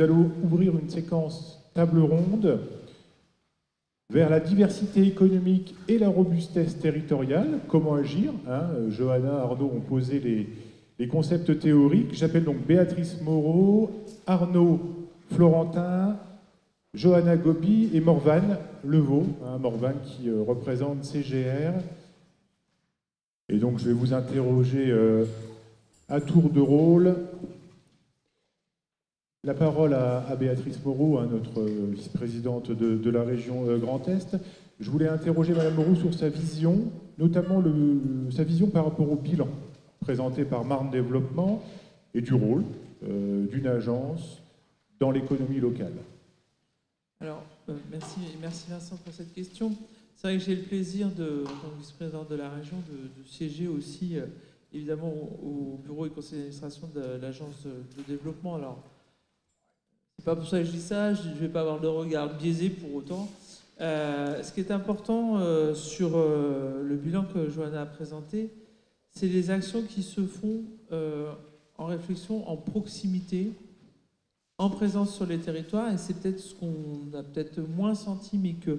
nous allons ouvrir une séquence table ronde vers la diversité économique et la robustesse territoriale. Comment agir, hein? Johanna, Arnaud ont posé les concepts théoriques. J'appelle donc Béatrice Moreau, Arnaud Florentin, Johanna Gopi et Morvan Levaux, hein, Morvan qui représente CGR. Et donc je vais vous interroger à tour de rôle. La parole à Béatrice Moreau, hein, notre vice-présidente de la région Grand Est. Je voulais interroger Madame Moreau sur sa vision, notamment sa vision par rapport au bilan présenté par Marne Développement et du rôle d'une agence dans l'économie locale. Alors, merci Vincent pour cette question. C'est vrai que j'ai le plaisir, en tant que vice-présidente de la région, de siéger aussi, évidemment, au bureau et conseil d'administration de l'agence de développement. Alors, c'est pas pour ça que je dis ça, je ne vais pas avoir de regard biaisé pour autant. Ce qui est important sur le bilan que Johanna a présenté, c'est les actions qui se font en réflexion, en proximité, en présence sur les territoires, et c'est peut-être ce qu'on a peut-être moins senti, mais que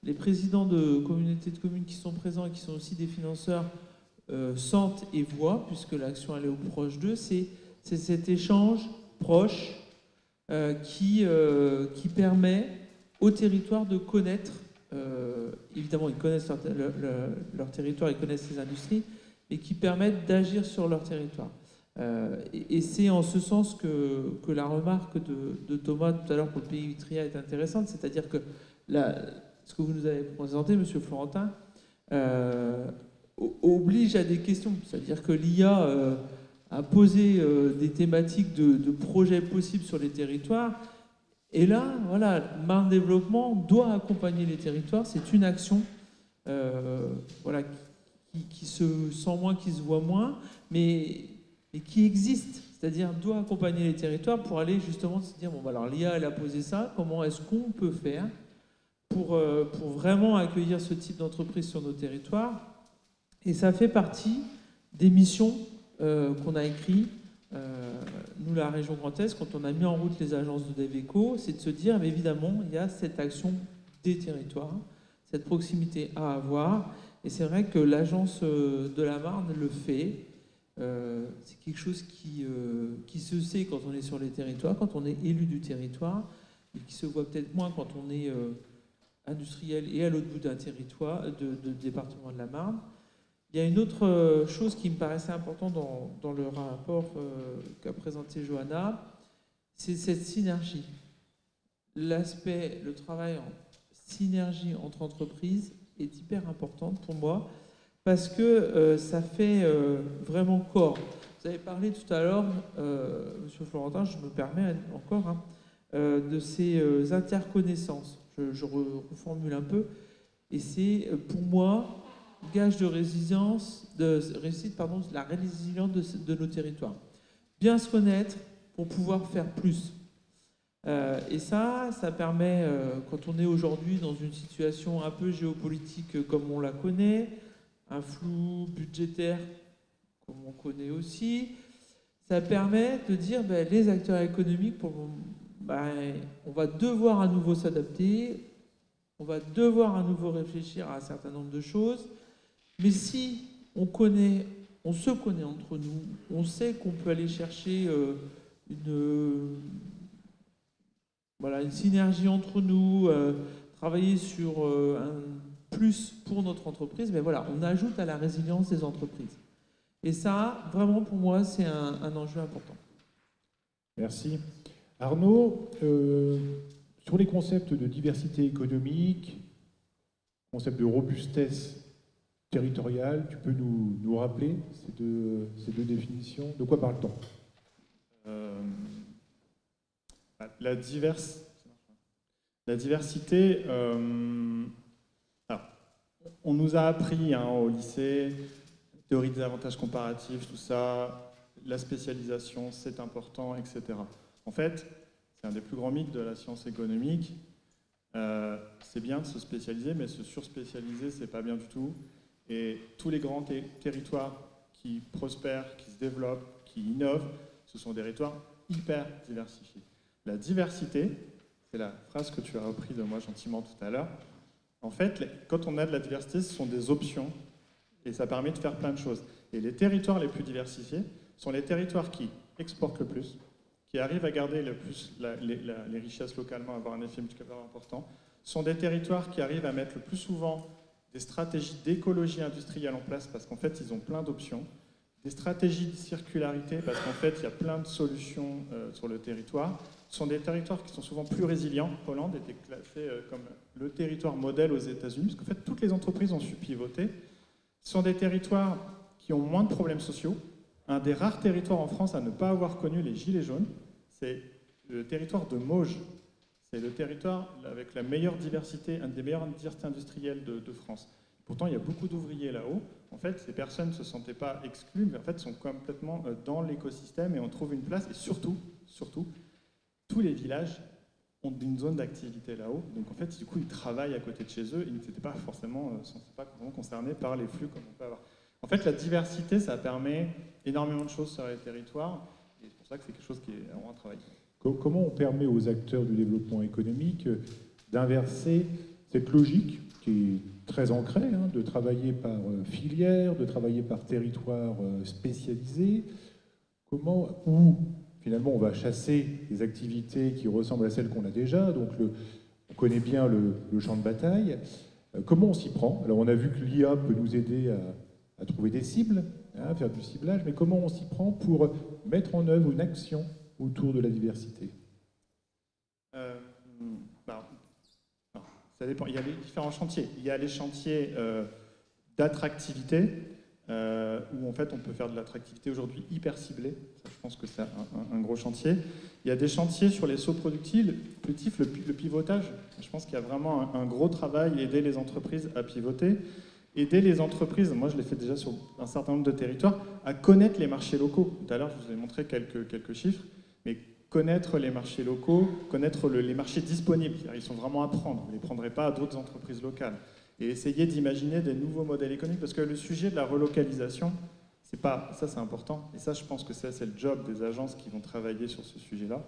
les présidents de communautés de communes qui sont présents et qui sont aussi des financeurs sentent et voient, puisque l'action elle est au proche d'eux, c'est cet échange proche qui permet au territoire de connaître, évidemment ils connaissent leur territoire, ils connaissent les industries, et qui permettent d'agir sur leur territoire. Et c'est en ce sens que la remarque de Thomas tout à l'heure pour le pays Utria est intéressante, c'est-à-dire que ce que vous nous avez présenté, Monsieur Florentin, oblige à des questions. C'est-à-dire que l'IA a posé des thématiques de projets possibles sur les territoires. Et là, voilà, Marne Développement doit accompagner les territoires. C'est une action voilà, qui se sent moins, qui se voit moins, mais qui existe. C'est-à-dire doit accompagner les territoires pour aller justement se dire, bon, bah, alors l'IA, elle a posé ça, comment est-ce qu'on peut faire pour vraiment accueillir ce type d'entreprise sur nos territoires. Et ça fait partie des missions qu'on a écrites, nous, la région Grand Est, quand on a mis en route les agences de Deveco, c'est de se dire, mais évidemment, il y a cette action des territoires, cette proximité à avoir. Et c'est vrai que l'agence de la Marne le fait. C'est quelque chose qui se sait quand on est sur les territoires, quand on est élu du territoire, et qui se voit peut-être moins quand on est industriel et à l'autre bout d'un territoire, de département de la Marne. Il y a une autre chose qui me paraissait importante dans le rapport qu'a présenté Johanna, c'est cette synergie. Le travail en synergie entre entreprises est hyper important pour moi, parce que ça fait vraiment corps. Vous avez parlé tout à l'heure, Monsieur Florentin, je me permets encore, de ces interconnaissances. Je reformule un peu. Et c'est, pour moi, gage de résilience, de la résilience de nos territoires. Bien se connaître pour pouvoir faire plus. Et ça permet, quand on est aujourd'hui dans une situation un peu géopolitique comme on la connaît, un flou budgétaire comme on connaît aussi, ça permet de dire les acteurs économiques, on va devoir à nouveau s'adapter, on va devoir à nouveau réfléchir à un certain nombre de choses, mais si on se connaît entre nous, on sait qu'on peut aller chercher une synergie entre nous, travailler sur un plus pour notre entreprise, mais voilà, on ajoute à la résilience des entreprises. Et ça, vraiment, pour moi, c'est un enjeu important. Merci. Arnaud, sur les concepts de diversité économique, concept de robustesse territoriale, tu peux nous rappeler ces deux définitions? De quoi parle-t-on? La diversité, on nous a appris au lycée, théorie des avantages comparatifs, tout ça, la spécialisation, c'est important, etc. En fait, c'est un des plus grands mythes de la science économique. C'est bien de se spécialiser, mais se surspécialiser, c'est pas bien du tout. Et tous les grands territoires qui prospèrent, qui se développent, qui innovent, ce sont des territoires hyper diversifiés. la diversité, c'est la phrase que tu as repris de moi gentiment tout à l'heure. En fait, quand on a de la diversité, ce sont des options et ça permet de faire plein de choses. Et les territoires les plus diversifiés sont les territoires qui exportent le plus, qui arrivent à garder le plus les richesses localement, avoir un effet multiplicateur important, sont des territoires qui arrivent à mettre le plus souvent des stratégies d'écologie industrielle en place parce qu'en fait, ils ont plein d'options, des stratégies de circularité parce qu'en fait, il y a plein de solutions sur le territoire. Ce sont des territoires qui sont souvent plus résilients. Hollande était classé comme le territoire modèle aux États-Unis parce qu'en fait, toutes les entreprises ont su pivoter. Ce sont des territoires qui ont moins de problèmes sociaux. Un des rares territoires en France à ne pas avoir connu les gilets jaunes, c'est le territoire de Mauges. C'est le territoire avec la meilleure diversité, une des meilleures diversités industrielles de France. Pourtant, il y a beaucoup d'ouvriers là-haut. En fait, ces personnes ne se sentaient pas exclues, mais en fait, sont complètement dans l'écosystème et on trouve une place. Et surtout, tous les villages ont une zone d'activité là-haut. Donc, en fait, du coup, ils travaillent à côté de chez eux et ils n'étaient pas forcément concernés par les flux comme on peut avoir. En fait, la diversité, ça permet énormément de choses sur les territoires. Et c'est pour ça que c'est quelque chose qui est vraiment un travail. Comment on permet aux acteurs du développement économique d'inverser cette logique qui est très ancrée, de travailler par filière, de travailler par territoire spécialisé? Ou finalement on va chasser des activités qui ressemblent à celles qu'on a déjà, donc on connaît bien le champ de bataille. Comment on s'y prend? Alors on a vu que l'IA peut nous aider à trouver des cibles, à faire du ciblage, mais comment on s'y prend pour mettre en œuvre une action autour de la diversité? Ça dépend. Il y a les différents chantiers. Il y a les chantiers d'attractivité, où en fait on peut faire de l'attractivité aujourd'hui hyper ciblée. Ça, je pense que c'est un gros chantier. Il y a des chantiers sur les sauts productifs, le pivotage. Je pense qu'il y a vraiment un gros travail, aider les entreprises à pivoter. Aider les entreprises, moi je l'ai fait déjà sur un certain nombre de territoires, à connaître les marchés locaux. Tout à l'heure, je vous ai montré quelques chiffres, mais connaître les marchés locaux, connaître les marchés disponibles. Ils sont vraiment à prendre. Vous ne les prendrez pas à d'autres entreprises locales. Et essayer d'imaginer des nouveaux modèles économiques, parce que le sujet de la relocalisation, ça c'est important, et ça je pense que c'est le job des agences qui vont travailler sur ce sujet-là.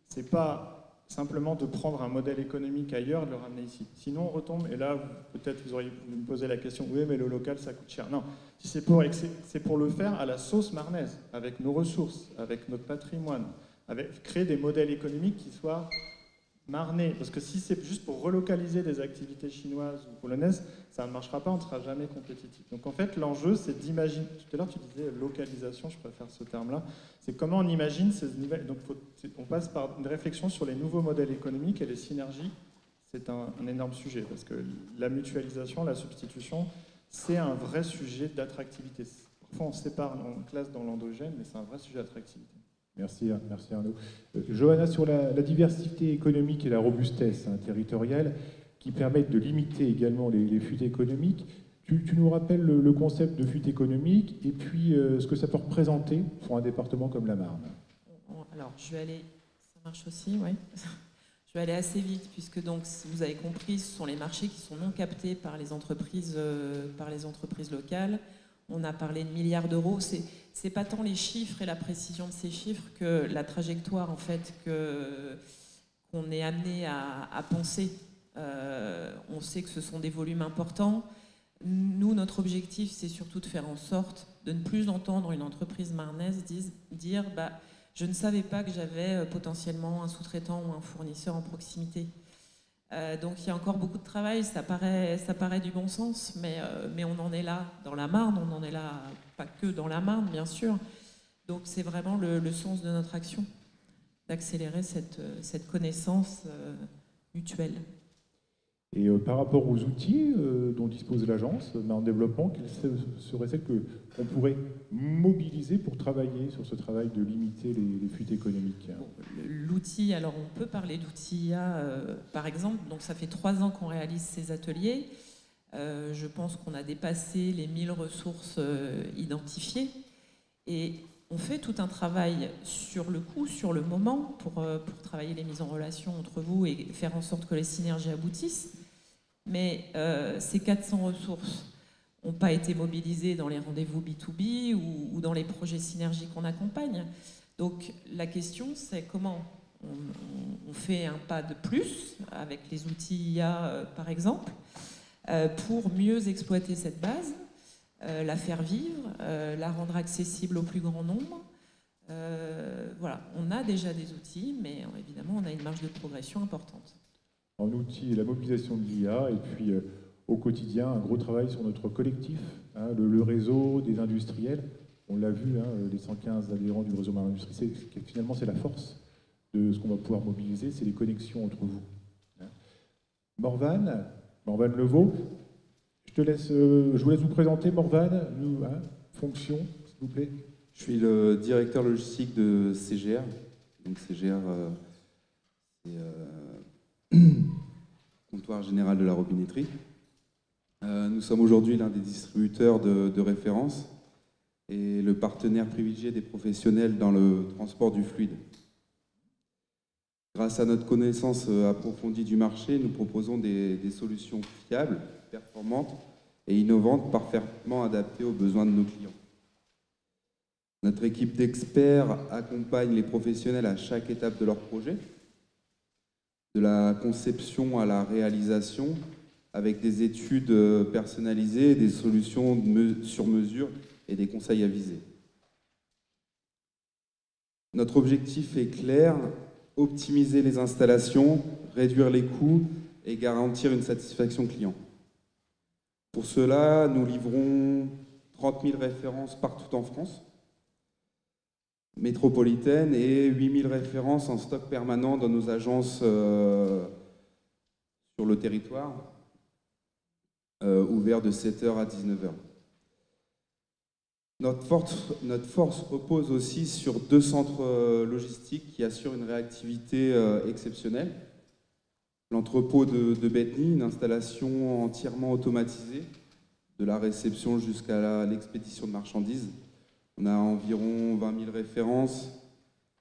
C'est pas simplement de prendre un modèle économique ailleurs et de le ramener ici. Sinon, on retombe, et là, peut-être vous auriez pu me poser la question, oui, mais le local, ça coûte cher. Non, c'est pour le faire à la sauce marnaise, avec nos ressources, avec notre patrimoine, créer des modèles économiques qui soient marnés. Parce que si c'est juste pour relocaliser des activités chinoises ou polonaises, ça ne marchera pas, on ne sera jamais compétitif. Donc en fait, l'enjeu, c'est d'imaginer. Tout à l'heure, tu disais localisation, je préfère ce terme-là. C'est comment on imagine ces nouvelles. Donc on passe par une réflexion sur les nouveaux modèles économiques et les synergies. C'est un énorme sujet parce que la mutualisation, la substitution, c'est un vrai sujet d'attractivité. Parfois, on sépare, on classe dans l'endogène, mais c'est un vrai sujet d'attractivité. Merci Arnaud. Johanna, sur la diversité économique et la robustesse territoriale qui permettent de limiter également les fuites économiques, tu nous rappelles le concept de fuite économique et puis ce que ça peut représenter pour un département comme la Marne? Alors, je vais aller... Ça marche aussi, oui. Je vais aller assez vite puisque, donc, vous avez compris, ce sont les marchés qui sont non captés par les entreprises locales. On a parlé de milliards d'euros. C'est pas tant les chiffres et la précision de ces chiffres que la trajectoire en fait qu'on est amené à penser. On sait que ce sont des volumes importants. Nous, notre objectif, c'est surtout de faire en sorte de ne plus entendre une entreprise marnaise dire je ne savais pas que j'avais potentiellement un sous-traitant ou un fournisseur en proximité. Donc il y a encore beaucoup de travail, ça paraît du bon sens, mais on en est là dans la Marne, on en est là pas que dans la Marne, bien sûr. Donc c'est vraiment le sens de notre action, d'accélérer cette connaissance mutuelle. Et par rapport aux outils dont dispose l'agence Marne Développement, quels seraient celles qu'on pourrait mobiliser pour travailler sur ce travail de limiter les fuites économiques? L'outil, alors on peut parler d'outils IA, par exemple. Donc ça fait 3 ans qu'on réalise ces ateliers. Je pense qu'on a dépassé les 1000 ressources identifiées. Et on fait tout un travail sur le coup, sur le moment, pour travailler les mises en relation entre vous et faire en sorte que les synergies aboutissent. Mais ces 400 ressources n'ont pas été mobilisées dans les rendez-vous B2B ou dans les projets synergie qu'on accompagne. Donc la question, c'est comment on fait un pas de plus avec les outils IA, par exemple, pour mieux exploiter cette base, la faire vivre, la rendre accessible au plus grand nombre. Voilà, on a déjà des outils, mais évidemment, on a une marge de progression importante. En outil, la mobilisation de l'IA, et puis au quotidien, un gros travail sur notre collectif, hein, le réseau des industriels. On l'a vu, hein, les 115 adhérents du réseau Marne Industrie, finalement, c'est la force de ce qu'on va pouvoir mobiliser, c'est les connexions entre vous. Hein. Morvan Levaux, je vous laisse vous présenter, Morvan, fonction, s'il vous plaît. Je suis le directeur logistique de CGR. Donc CGR, c'est comptoir général de la robinetterie. Nous sommes aujourd'hui l'un des distributeurs de référence et le partenaire privilégié des professionnels dans le transport du fluide. Grâce à notre connaissance approfondie du marché, nous proposons des solutions fiables, performantes et innovantes, parfaitement adaptées aux besoins de nos clients. Notre équipe d'experts accompagne les professionnels à chaque étape de leur projet, de la conception à la réalisation, avec des études personnalisées, des solutions sur mesure et des conseils avisés. Notre objectif est clair, optimiser les installations, réduire les coûts et garantir une satisfaction client. Pour cela, nous livrons 30 000 références partout en France métropolitaine et 8 000 références en stock permanent dans nos agences sur le territoire, ouverts de 7h à 19h. Notre force repose aussi sur 2 centres logistiques qui assurent une réactivité exceptionnelle. L'entrepôt de Bethny, une installation entièrement automatisée, de la réception jusqu'à l'expédition de marchandises. On a environ 20 000 références,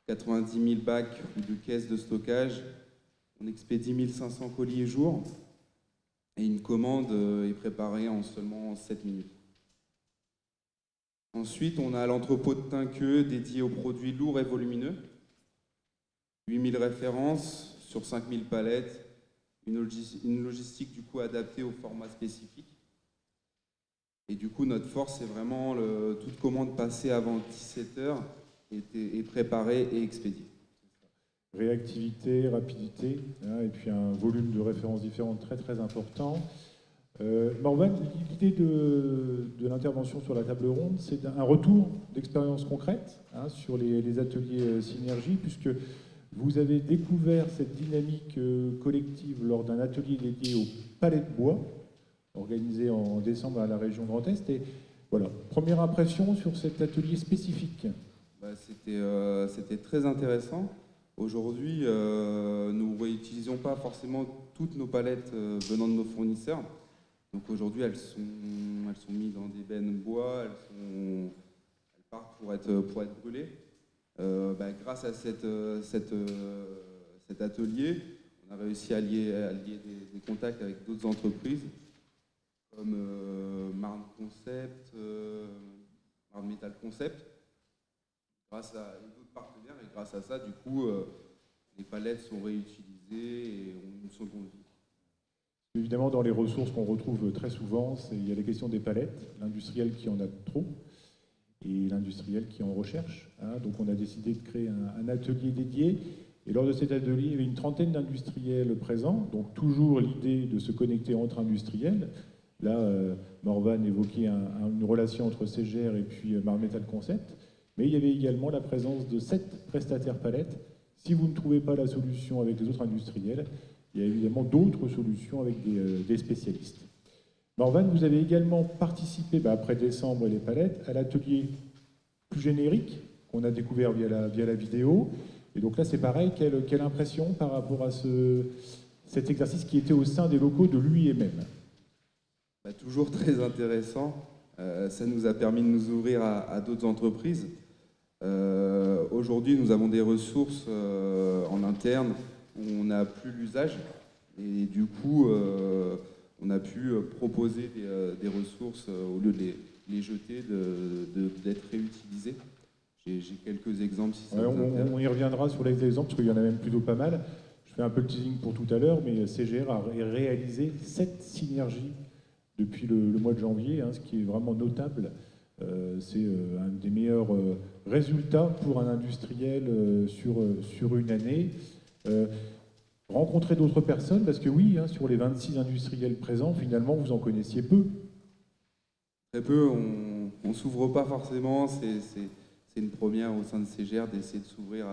90 000 bacs ou de caisses de stockage. On expédie 1500 colis jour et une commande est préparée en seulement 7 minutes. Ensuite, on a l'entrepôt de Tinqueux dédié aux produits lourds et volumineux. 8 000 références sur 5 000 palettes, une logistique du coup adaptée au format spécifique. Et du coup, notre force, c'est vraiment toute commande passée avant 17h est préparée et expédiée. Réactivité, rapidité, hein, et puis un volume de références différentes très très important. Morvan, l'idée de l'intervention sur la table ronde, c'est un retour d'expérience concrète hein, sur les ateliers Synergie, puisque vous avez découvert cette dynamique collective lors d'un atelier dédié aux palets de bois, organisé en décembre à la région Grand Est. Et voilà, première impression sur cet atelier spécifique. C'était très intéressant. Aujourd'hui, nous ne réutilisons pas forcément toutes nos palettes venant de nos fournisseurs. Donc aujourd'hui, elles sont mises dans des bennes bois, elles partent pour être brûlées. Grâce à cet atelier, on a réussi à lier des contacts avec d'autres entreprises comme Marne Concept, Marne Metal Concept, grâce à d'autres partenaires. Et grâce à ça, du coup, les palettes sont réutilisées et ont une seconde vie. Évidemment, dans les ressources qu'on retrouve très souvent, il y a la question des palettes, l'industriel qui en a trop et l'industriel qui en recherche. Hein. Donc on a décidé de créer un atelier dédié. Et lors de cet atelier, il y avait une trentaine d'industriels présents. Donc toujours l'idée de se connecter entre industriels. Là, Morvan évoquait une relation entre CGR et puis Marne Metal Concept. Mais il y avait également la présence de 7 prestataires palettes. Si vous ne trouvez pas la solution avec les autres industriels, il y a évidemment d'autres solutions avec des spécialistes. Morvan, vous avez également participé, après décembre et les palettes, à l'atelier plus générique qu'on a découvert via la vidéo. Et donc là, c'est pareil, quelle impression par rapport à cet exercice qui était au sein des locaux de l'UIMM? Toujours très intéressant. Ça nous a permis de nous ouvrir à d'autres entreprises. Aujourd'hui, nous avons des ressources en interne où on n'a plus l'usage et du coup, on a pu proposer des ressources au lieu de les jeter, d'être réutilisées. J'ai quelques exemples si ça Ouais, vous intéresse. on y reviendra sur les exemples, parce qu'il y en a même plutôt pas mal. Je fais un peu le teasing pour tout à l'heure, mais CGR a réalisé 7 synergies depuis le mois de janvier, ce qui est vraiment notable. C'est un des meilleurs résultats pour un industriel sur une année. Rencontrer d'autres personnes, parce que oui, sur les 26 industriels présents, finalement, vous en connaissiez peu. Très peu, on ne s'ouvre pas forcément, c'est une première au sein de CGR d'essayer de s'ouvrir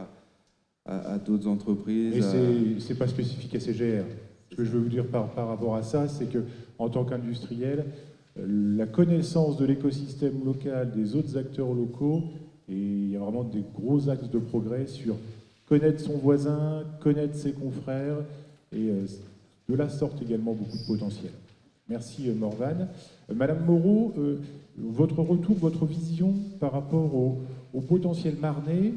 à d'autres entreprises. Mais c'est pas spécifique à CGR. Ce que je veux vous dire par rapport à ça, c'est que en tant qu'industriel, la connaissance de l'écosystème local, des autres acteurs locaux, et il y a vraiment des gros axes de progrès sur connaître son voisin, connaître ses confrères, et de là sortent également beaucoup de potentiel. Merci Morvan. Madame Moreau, votre retour, votre vision par rapport au potentiel marnais,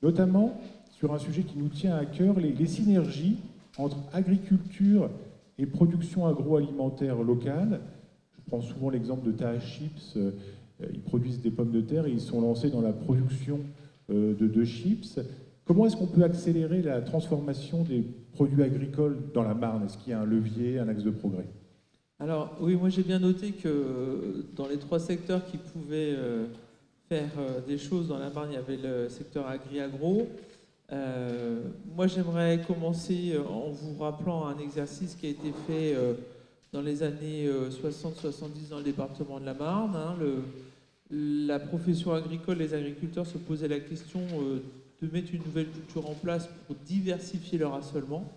notamment sur un sujet qui nous tient à cœur, les synergies entre agriculture et production agroalimentaire locale. Je prends souvent l'exemple de Taha Chips. Ils produisent des pommes de terre et ils sont lancés dans la production de chips. Comment est-ce qu'on peut accélérer la transformation des produits agricoles dans la Marne? Est-ce qu'il y a un levier, un axe de progrès? Alors oui, moi j'ai bien noté que dans les 3 secteurs qui pouvaient faire des choses dans la Marne, il y avait le secteur agri-agro. Moi j'aimerais commencer en vous rappelant un exercice qui a été fait dans les années 60-70 dans le département de la Marne. La profession agricole, les agriculteurs se posaient la question de mettre une nouvelle culture en place pour diversifier leur assolement,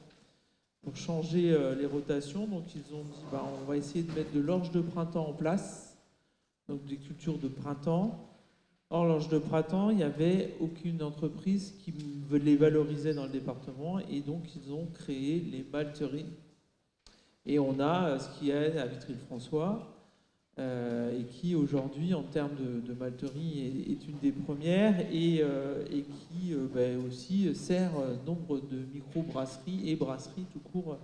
pour changer les rotations. Donc ils ont dit on va essayer de mettre de l'orge de printemps en place, donc des cultures de printemps. Or, l'orge de printemps, il n'y avait aucune entreprise qui les valorisait dans le département, et donc ils ont créé les malteries. Et on a ce qui est à Vitry-le-François, et qui aujourd'hui, en termes de malterie, est une des premières, et qui aussi sert nombre de micro-brasseries et brasseries tout court.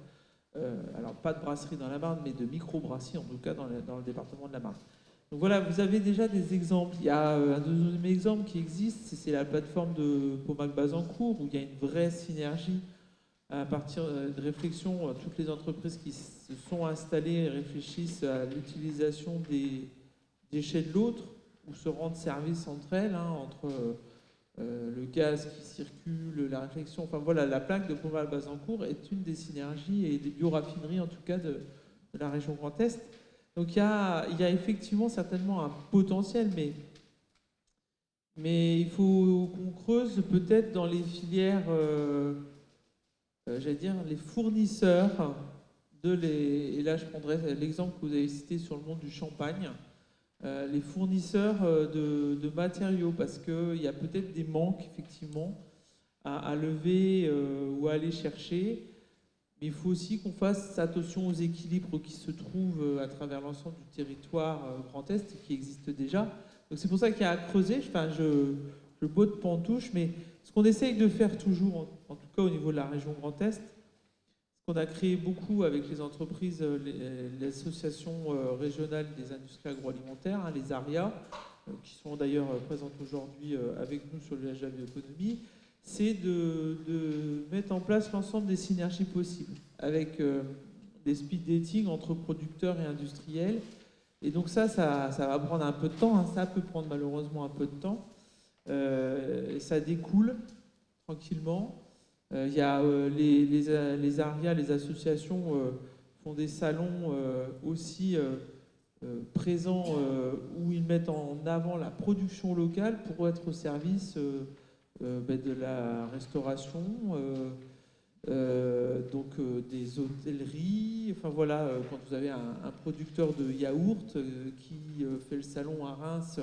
Alors pas de brasserie dans la Marne, mais de micro-brasseries en tout cas dans le département de la Marne. Donc voilà, vous avez déjà des exemples. Il y a un deuxième exemple qui existe, c'est la plateforme de Pomac-Bazancourt, où il y a une vraie synergie à partir de réflexion. Toutes les entreprises qui se sont installées réfléchissent à l'utilisation des déchets de l'autre, ou se rendent service entre elles, entre le gaz qui circule, la réflexion. Enfin voilà, la plaque de Pomac-Bazancourt est une des synergies et des bioraffineries en tout cas de la région Grand Est. Donc il y a effectivement certainement un potentiel, mais il faut qu'on creuse peut-être dans les filières, j'allais dire, les fournisseurs et là je prendrai l'exemple que vous avez cité sur le monde du champagne, les fournisseurs de matériaux, parce qu'il y a peut-être des manques effectivement à lever ou à aller chercher. Mais il faut aussi qu'on fasse attention aux équilibres qui se trouvent à travers l'ensemble du territoire Grand Est, qui existe déjà. Donc c'est pour ça qu'il y a à creuser. Je botte pantouche, mais ce qu'on essaye de faire toujours, en tout cas au niveau de la région Grand Est, ce qu'on a créé beaucoup avec les entreprises, l'association régionale des industries agroalimentaires, les ARIA, qui sont d'ailleurs présentes aujourd'hui avec nous sur le LHA Bioéconomie, c'est de mettre en place l'ensemble des synergies possibles avec des speed dating entre producteurs et industriels. Et donc ça va prendre un peu de temps, ça peut prendre malheureusement un peu de temps. Ça découle tranquillement. Il y a les ARIA, les associations font des salons aussi présents où ils mettent en avant la production locale pour être au service de la restauration, des hôtelleries. Enfin voilà, quand vous avez un producteur de yaourt qui fait le salon à Reims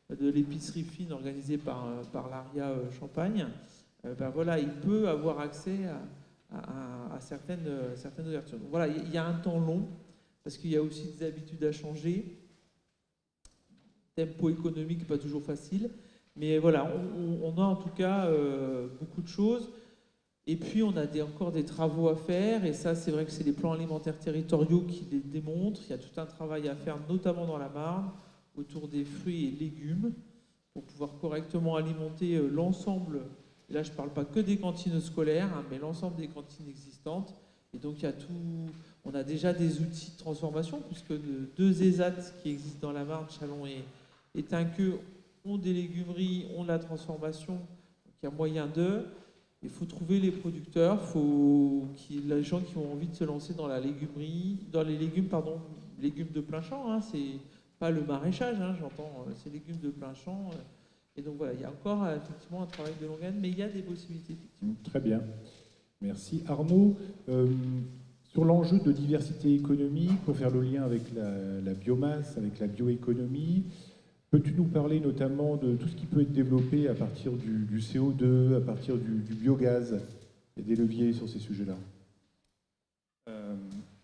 de l'épicerie fine organisée par l'ARIA Champagne, voilà, il peut avoir accès à certaines ouvertures. Donc voilà, il y a un temps long parce qu'il y a aussi des habitudes à changer. Tempo économique pas toujours facile. Mais voilà, on a en tout cas beaucoup de choses. Et puis, on a encore des travaux à faire. Et ça, c'est vrai que c'est les plans alimentaires territoriaux qui les démontrent. Il y a tout un travail à faire, notamment dans la Marne, autour des fruits et légumes, pour pouvoir correctement alimenter l'ensemble. Et là, je ne parle pas que des cantines scolaires, hein, mais l'ensemble des cantines existantes. Et donc, il y a on a déjà des outils de transformation, puisque 2 ESAT qui existent dans la Marne, Châlons et Tinqueux, ont des légumeries, ont de la transformation. Donc, il y a moyen d'eux. Il faut trouver les producteurs, les gens qui ont envie de se lancer dans la légumerie, dans les légumes de plein champ. Hein, c'est pas le maraîchage, hein, j'entends, c'est légumes de plein champ. Et donc voilà, il y a encore effectivement un travail de longue haleine, mais il y a des possibilités effectivement. Très bien, merci Arnaud. Sur l'enjeu de diversité économique, pour faire le lien avec la biomasse, avec la bioéconomie, peux-tu nous parler notamment de tout ce qui peut être développé à partir du CO2, à partir du biogaz? Il y a des leviers sur ces sujets-là.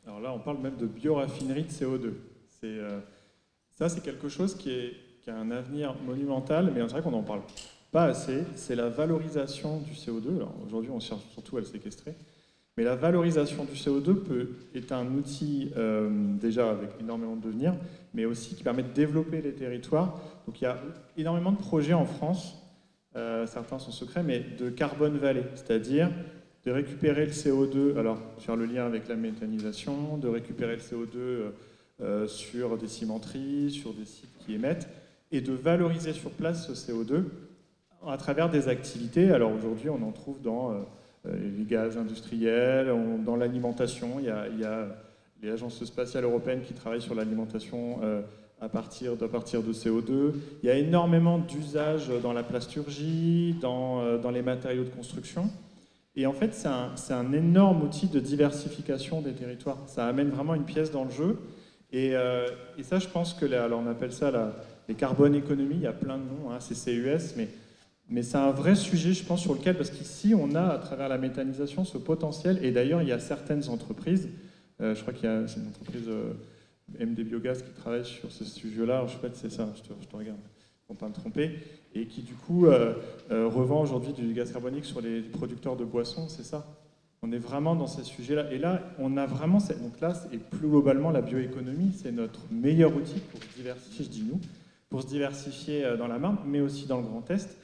Alors là, on parle même de bioraffinerie de CO2. Ça, c'est quelque chose qui a un avenir monumental, mais c'est vrai qu'on n'en parle pas assez. C'est la valorisation du CO2. Alors aujourd'hui, on cherche surtout à le séquestrer. Mais la valorisation du CO2 est un outil déjà avec énormément de devenir, mais aussi qui permet de développer les territoires. Donc il y a énormément de projets en France, certains sont secrets, mais de carbone vallée, c'est-à-dire de récupérer le CO2, alors faire le lien avec la méthanisation, de récupérer le CO2 sur des cimenteries, sur des sites qui émettent, et de valoriser sur place ce CO2 à travers des activités. Alors aujourd'hui, on en trouve dans les gaz industriels, dans l'alimentation. Il y a les agences spatiales européennes qui travaillent sur l'alimentation à partir de CO2. Il y a énormément d'usages dans la plasturgie, dans les matériaux de construction. Et en fait, c'est un énorme outil de diversification des territoires. Ça amène vraiment une pièce dans le jeu. Et ça, je pense que, alors on appelle ça les carbone économies, il y a plein de noms, hein, c'est CUS, mais c'est un vrai sujet, je pense, sur lequel, parce qu'ici, on a, à travers la méthanisation, ce potentiel. Et d'ailleurs, il y a certaines entreprises, je crois qu'il y a une entreprise MD Biogaz qui travaille sur ce sujet-là, alors je sais pas si c'est ça, je te regarde, pour ne pas me tromper, et qui, du coup, revend aujourd'hui du gaz carbonique sur les producteurs de boissons, c'est ça? On est vraiment dans ces sujets-là. Et là, on a vraiment... Donc là, et plus globalement, la bioéconomie, c'est notre meilleur outil pour diversifier, je dis nous, pour se diversifier dans la Marne, mais aussi dans le Grand Est.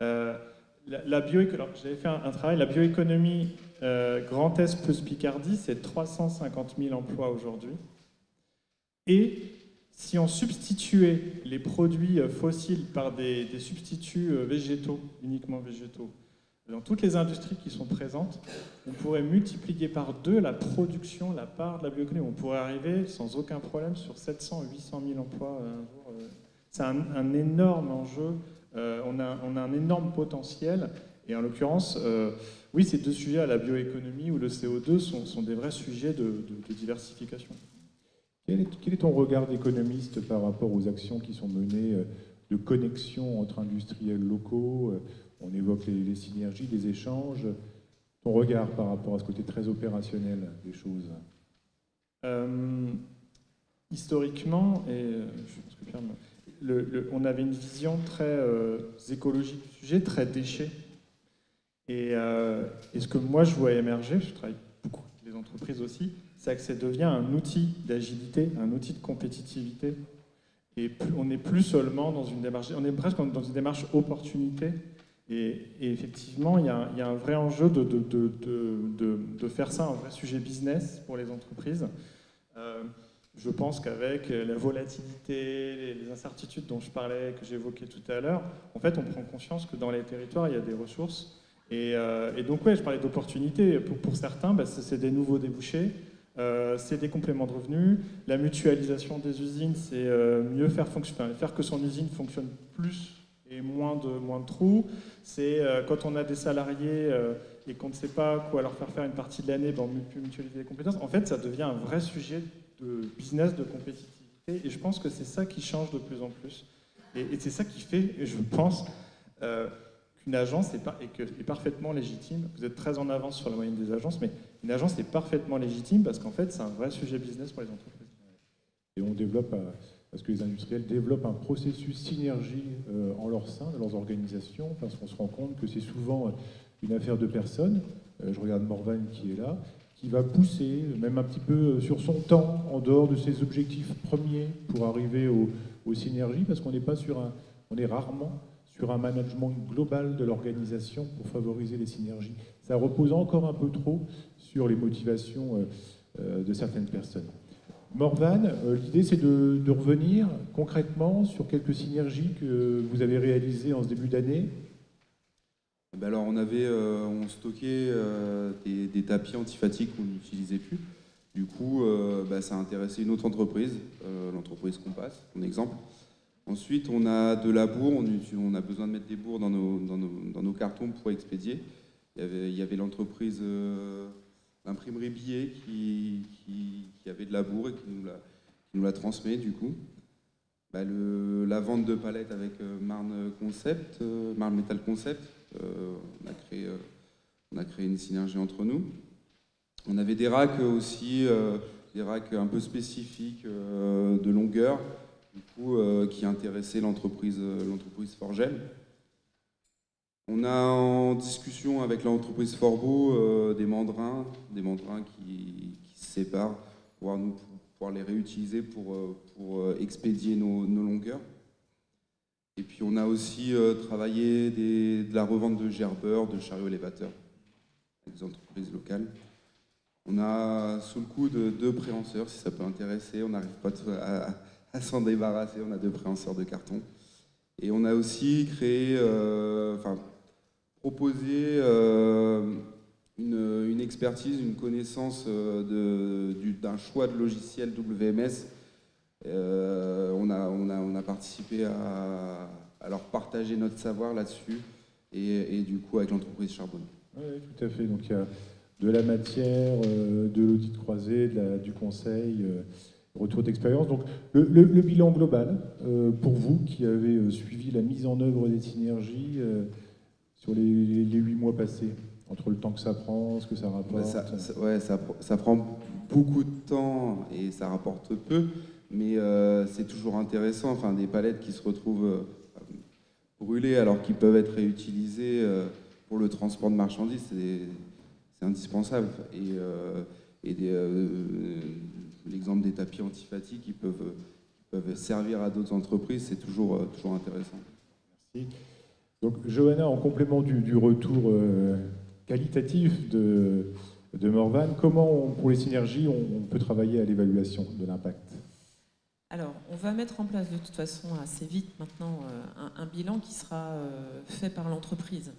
J'avais fait un travail, la bioéconomie Grand Est plus Picardie, c'est 350 000 emplois aujourd'hui. Et si on substituait les produits fossiles par des substituts végétaux, uniquement végétaux, dans toutes les industries qui sont présentes, on pourrait multiplier par 2 la production, la part de la bioéconomie. On pourrait arriver sans aucun problème sur 700 à 800 000 emplois un jour. C'est un énorme enjeu. On a un énorme potentiel. Et en l'occurrence, oui, ces 2 sujets, la bioéconomie ou le CO2, sont des vrais sujets de diversification. Quel est ton regard d'économiste par rapport aux actions qui sont menées de connexion entre industriels locaux? On évoque les synergies, les échanges. Ton regard par rapport à ce côté très opérationnel des choses? Historiquement, et je pense que Pierre, on avait une vision très écologique du sujet, très déchet. Et ce que moi je vois émerger, je travaille beaucoup avec les entreprises aussi, c'est que ça devient un outil d'agilité, un outil de compétitivité. Et on n'est plus seulement dans une démarche, on est presque dans une démarche opportunité. Et effectivement, il y a un vrai enjeu de faire ça un vrai sujet business pour les entreprises. Je pense qu'avec la volatilité, les incertitudes dont je parlais, que j'évoquais tout à l'heure, en fait, on prend conscience que dans les territoires, il y a des ressources. Et donc, ouais, je parlais d'opportunités. Pour certains, c'est des nouveaux débouchés. C'est des compléments de revenus. La mutualisation des usines, c'est mieux faire que son usine fonctionne plus et moins de trous. C'est quand on a des salariés et qu'on ne sait pas quoi leur faire une partie de l'année, on peut mutualiser les compétences. En fait, ça devient un vrai sujet de business, de compétitivité. Et je pense que c'est ça qui change de plus en plus. Et c'est ça qui fait, je pense, qu'une agence est parfaitement légitime. Vous êtes très en avance sur la moyenne des agences, mais une agence est parfaitement légitime parce qu'en fait, c'est un vrai sujet business pour les entreprises. Et on développe, parce que les industriels développent un processus synergie en leur sein, dans leurs organisations, parce qu'on se rend compte que c'est souvent une affaire de personnes. Je regarde Morvan qui est là, qui va pousser, même un petit peu sur son temps, en dehors de ses objectifs premiers, pour arriver aux synergies parce qu'on n'est pas on est rarement sur un management global de l'organisation pour favoriser les synergies. Ça repose encore un peu trop sur les motivations de certaines personnes. Morvan, l'idée c'est de revenir concrètement sur quelques synergies que vous avez réalisées en ce début d'année. Alors on stockait des tapis antifatigue qu'on n'utilisait plus. Du coup, ça a intéressé une autre entreprise, l'entreprise Compass, en exemple. Ensuite, on a de la bourre, on a besoin de mettre des bourres dans nos cartons pour expédier. Il y avait l'entreprise, l'imprimerie Billet qui avait de la bourre et qui nous la transmet du coup. La vente de palettes avec Marne Metal Concept, on a créé une synergie entre nous. On avait des racks aussi, des racks un peu spécifiques de longueur, du coup, qui intéressaient l'entreprise Forgel. On a en discussion avec l'entreprise Forbo des mandrins qui se séparent pour pouvoir les réutiliser pour expédier nos longueurs. Et puis on a aussi travaillé de la revente de gerbeurs, de chariots élévateurs, avec des entreprises locales. On a sous le coup de 2 préhenseurs, si ça peut intéresser. On n'arrive pas à s'en débarrasser. On a 2 préhenseurs de carton. Et on a aussi créé, proposé une expertise, une connaissance d'un choix de logiciel WMS. On a participé à leur partager notre savoir là-dessus et du coup avec l'entreprise Charbonne. Oui, tout à fait. Donc il y a de la matière, de l'audit croisé, du conseil, retour d'expérience. Donc le bilan global, pour vous qui avez suivi la mise en œuvre des synergies sur les 8 mois passés, entre le temps que ça prend, ce que ça rapporte. Ça prend beaucoup de temps et ça rapporte peu, mais c'est toujours intéressant. Enfin, des palettes qui se retrouvent brûlées alors qu'ils peuvent être réutilisées pour le transport de marchandises, c'est indispensable. Et l'exemple des tapis antifatigue qui peuvent servir à d'autres entreprises, c'est toujours intéressant. Merci. Donc, Johanna, en complément du retour qualitatif de Morvan, comment, pour les synergies, on peut travailler à l'évaluation de l'impact? Alors, on va mettre en place de toute façon assez vite maintenant un bilan qui sera fait par l'entreprise,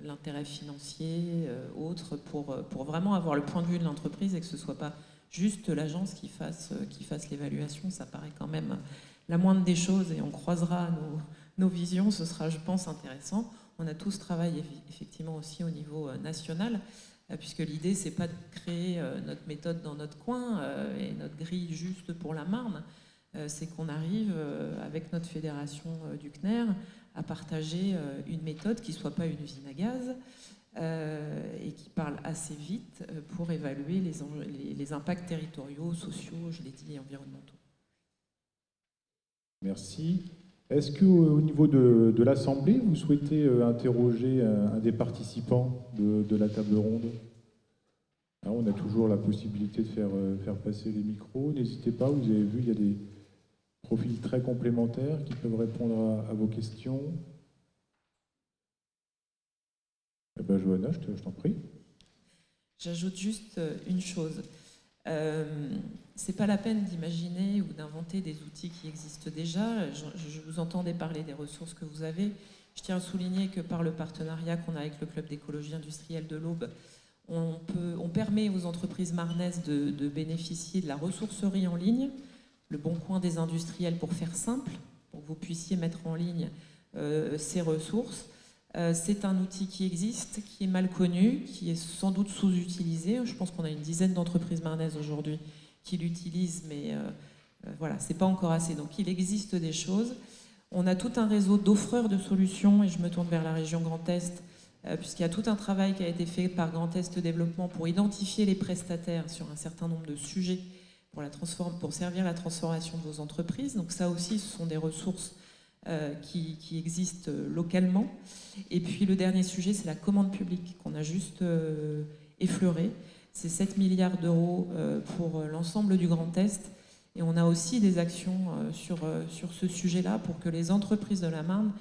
l'intérêt financier, autres, pour vraiment avoir le point de vue de l'entreprise et que ce ne soit pas juste l'agence qui fasse l'évaluation. Ça paraît quand même la moindre des choses et on croisera nos visions, ce sera, je pense, intéressant. On a tous travaillé effectivement aussi au niveau national, puisque l'idée, c'est pas de créer notre méthode dans notre coin et notre grille juste pour la Marne, c'est qu'on arrive avec notre fédération du CNER à partager une méthode qui ne soit pas une usine à gaz et qui parle assez vite pour évaluer les impacts territoriaux, sociaux, je l'ai dit, et environnementaux. Merci. Est-ce qu'au niveau de l'Assemblée, vous souhaitez interroger un des participants de la table ronde? Alors, on a toujours la possibilité de faire passer les micros. N'hésitez pas, vous avez vu, il y a des profils très complémentaires qui peuvent répondre à vos questions. Eh bien, Johanna, je t'en prie. J'ajoute juste une chose. C'est pas la peine d'imaginer ou d'inventer des outils qui existent déjà. Je vous entendais parler des ressources que vous avez. Je tiens à souligner que par le partenariat qu'on a avec le Club d'écologie industrielle de l'Aube, on permet aux entreprises marnaises de bénéficier de la ressourcerie en ligne, le bon coin des industriels pour faire simple, pour que vous puissiez mettre en ligne ces ressources. C'est un outil qui existe, qui est mal connu, qui est sans doute sous-utilisé. Je pense qu'on a une dizaine d'entreprises marnaises aujourd'hui qui l'utilisent, mais voilà, c'est pas encore assez. Donc il existe des choses. On a tout un réseau d'offreurs de solutions, et je me tourne vers la région Grand Est, puisqu'il y a tout un travail qui a été fait par Grand Est Développement pour identifier les prestataires sur un certain nombre de sujets pour servir la transformation de vos entreprises. Donc ça aussi, ce sont des ressources qui existent localement. Et puis le dernier sujet, c'est la commande publique qu'on a juste effleuré. C'est 7 milliards d'euros pour l'ensemble du Grand Est. Et on a aussi des actions sur ce sujet-là pour que les entreprises de la Marne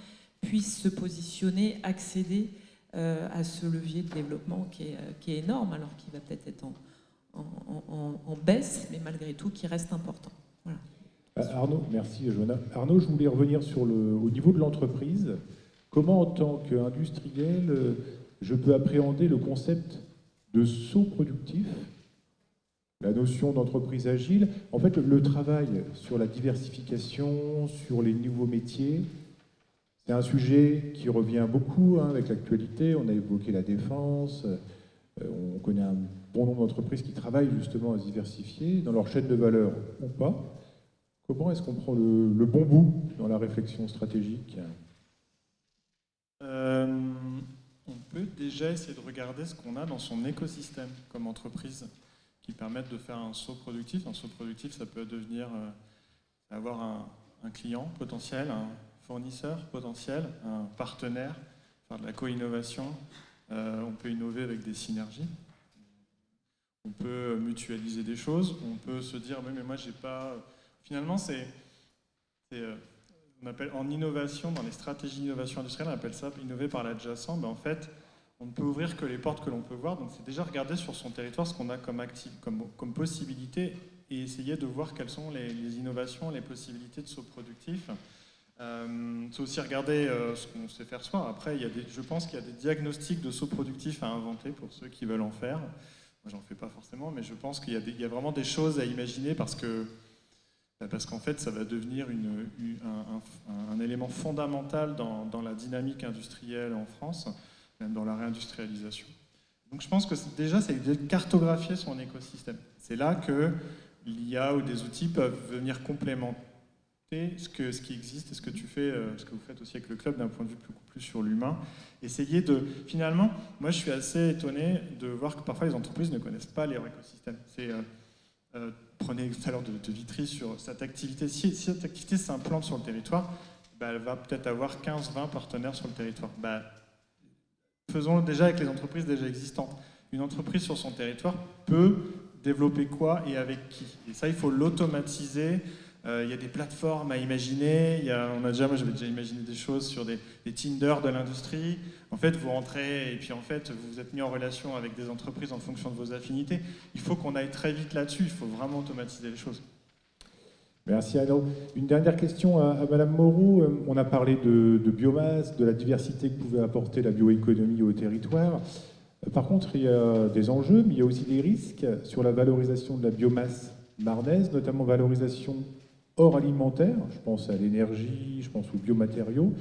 puissent se positionner, accéder à ce levier de développement qui est énorme, alors qu'il va peut-être être en baisse, mais malgré tout qui reste important. Voilà. Arnaud, merci Johanna. Arnaud, je voulais revenir au niveau de l'entreprise. Comment, en tant qu'industriel, je peux appréhender le concept de saut productif, la notion d'entreprise agile? En fait, le travail sur la diversification, sur les nouveaux métiers, c'est un sujet qui revient beaucoup avec l'actualité. On a évoqué la défense. On connaît un bon nombre d'entreprises qui travaillent justement à se diversifier dans leur chaîne de valeur ou pas. Comment est-ce qu'on prend le bon bout dans la réflexion stratégique? On peut déjà essayer de regarder ce qu'on a dans son écosystème comme entreprise qui permettent de faire un saut productif. Un saut productif, ça peut devenir avoir un client potentiel, un fournisseur potentiel, un partenaire, faire de la co-innovation. On peut innover avec des synergies. On peut mutualiser des choses. On peut se dire, mais moi, j'ai pas... Finalement, on appelle en innovation, dans les stratégies d'innovation industrielle, on appelle ça innover par l'adjacent. En fait, on ne peut ouvrir que les portes que l'on peut voir. Donc, c'est déjà regarder sur son territoire ce qu'on a comme possibilité et essayer de voir quelles sont les innovations, les possibilités de saut productif. C'est aussi regarder ce qu'on sait faire soi. Après, je pense qu'il y a des diagnostics de saut productif à inventer pour ceux qui veulent en faire. Moi, j'en fais pas forcément, mais je pense qu'il y a vraiment des choses à imaginer parce qu'en fait, ça va devenir un élément fondamental dans la dynamique industrielle en France, même dans la réindustrialisation. Donc je pense que déjà, c'est de cartographier son écosystème. C'est là que l'IA ou des outils peuvent venir complémenter ce qui existe et ce que tu fais, ce que vous faites aussi avec le club d'un point de vue beaucoup plus sur l'humain. Essayer de... Finalement, moi je suis assez étonné de voir que parfois les entreprises ne connaissent pas leur écosystème. Prenez tout à l'heure de Vitry sur cette activité. Si cette activité s'implante sur le territoire, elle va peut-être avoir 15-20 partenaires sur le territoire. Faisons-le déjà avec les entreprises déjà existantes. Une entreprise sur son territoire peut développer quoi et avec qui? Et ça, il faut l'automatiser. Il y a des plateformes à imaginer. Moi, j'avais déjà imaginé des choses sur des Tinder de l'industrie. En fait, vous rentrez et puis en fait, vous vous êtes mis en relation avec des entreprises en fonction de vos affinités. Il faut qu'on aille très vite là-dessus. Il faut vraiment automatiser les choses. Merci Arnaud. Une dernière question à Madame Moreau. On a parlé de biomasse, de la diversité que pouvait apporter la bioéconomie au territoire. Par contre, il y a des enjeux, mais il y a aussi des risques sur la valorisation de la biomasse marnaise, notamment valorisation hors alimentaire. Je pense à l'énergie, je pense aux biomatériaux.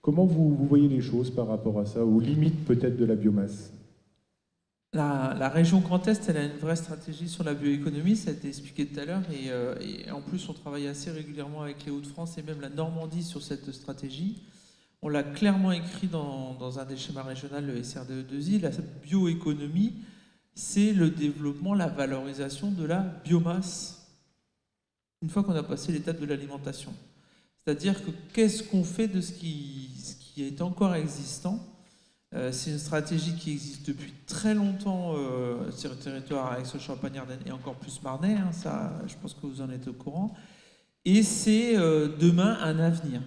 Comment vous voyez les choses par rapport à ça, aux limites peut-être de la biomasse? La région Grand Est, elle a une vraie stratégie sur la bioéconomie, ça a été expliqué tout à l'heure, et en plus on travaille assez régulièrement avec les Hauts-de-France et même la Normandie sur cette stratégie. On l'a clairement écrit dans un des schémas régionaux, le SRDE2I, la bioéconomie, c'est le développement, la valorisation de la biomasse, une fois qu'on a passé l'étape de l'alimentation. C'est-à-dire que qu'est-ce qu'on fait de ce qui est encore existant? C'est une stratégie qui existe depuis très longtemps sur le territoire Aix-Champagne-Ardenne et encore plus Marnais, ça, je pense que vous en êtes au courant. Et c'est demain un avenir.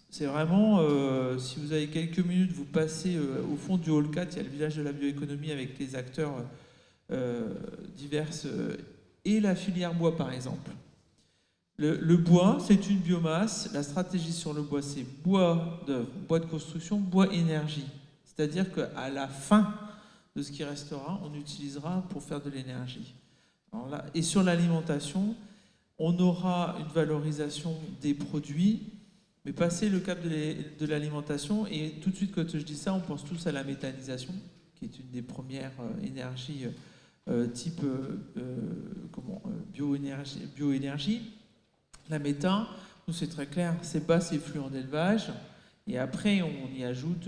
C'est vraiment, si vous avez quelques minutes, vous passez au fond du Hall 4, il y a le village de la bioéconomie avec les acteurs divers et la filière bois par exemple. Le bois, c'est une biomasse. La stratégie sur le bois, c'est bois d'œuvre, bois de construction, bois énergie. C'est-à-dire qu'à la fin de ce qui restera, on utilisera pour faire de l'énergie. Et sur l'alimentation, on aura une valorisation des produits, mais passer le cap de l'alimentation, et tout de suite quand je dis ça, on pense tous à la méthanisation, qui est une des premières énergies type bioénergie. La méthane, nous c'est très clair, c'est bas, c'est flux en élevage. Et après, on y ajoute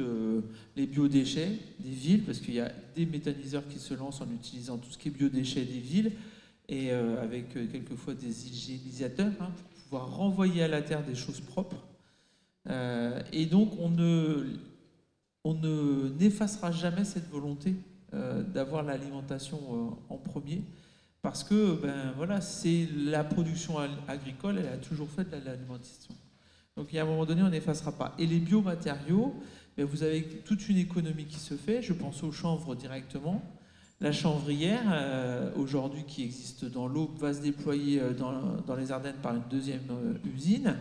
les biodéchets des villes, parce qu'il y a des méthaniseurs qui se lancent en utilisant tout ce qui est biodéchets des villes, et avec quelquefois des hygiénisateurs, pour pouvoir renvoyer à la terre des choses propres. Et donc, on n'effacera jamais cette volonté d'avoir l'alimentation en premier, parce que voilà, c'est la production agricole, elle a toujours fait de l'alimentation. Donc il y a un moment donné, on n'effacera pas. Et les biomatériaux, vous avez toute une économie qui se fait. Je pense au chanvre directement. La chanvrière, aujourd'hui qui existe dans l'Aube, va se déployer dans les Ardennes par une deuxième usine.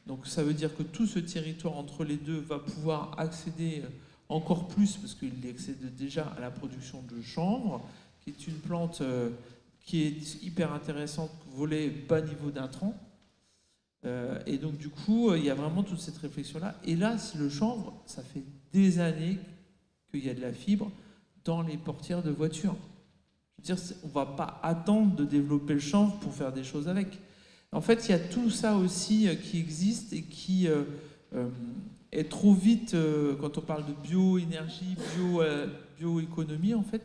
Donc ça veut dire que tout ce territoire entre les deux va pouvoir accéder encore plus, parce qu'il accède déjà à la production de chanvre, qui est une plante qui est hyper intéressante, volet bas niveau d'intrants. Et donc du coup, il y a vraiment toute cette réflexion-là. Et là, le chanvre, ça fait des années qu'il y a de la fibre dans les portières de voitures. Je veux dire, on ne va pas attendre de développer le chanvre pour faire des choses avec. En fait, il y a tout ça aussi qui existe et qui est trop vite, quand on parle de bioénergie, bioéconomie, en fait,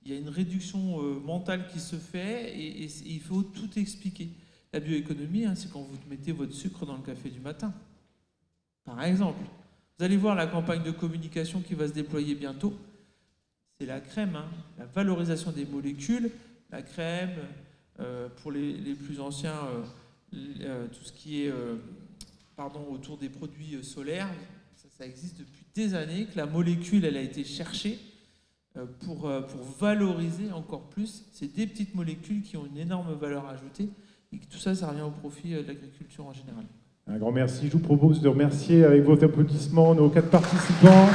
il y a une réduction mentale qui se fait et il faut tout expliquer. La bioéconomie, c'est quand vous mettez votre sucre dans le café du matin, par exemple. Vous allez voir la campagne de communication qui va se déployer bientôt. C'est la crème, la valorisation des molécules, la crème, pour les plus anciens, tout ce qui est autour des produits solaires, ça existe depuis des années, que la molécule, elle a été cherchée pour valoriser encore plus. C'est des petites molécules qui ont une énorme valeur ajoutée et que tout ça, ça revient au profit de l'agriculture en général. Un grand merci. Je vous propose de remercier avec vos applaudissements nos 4 participants.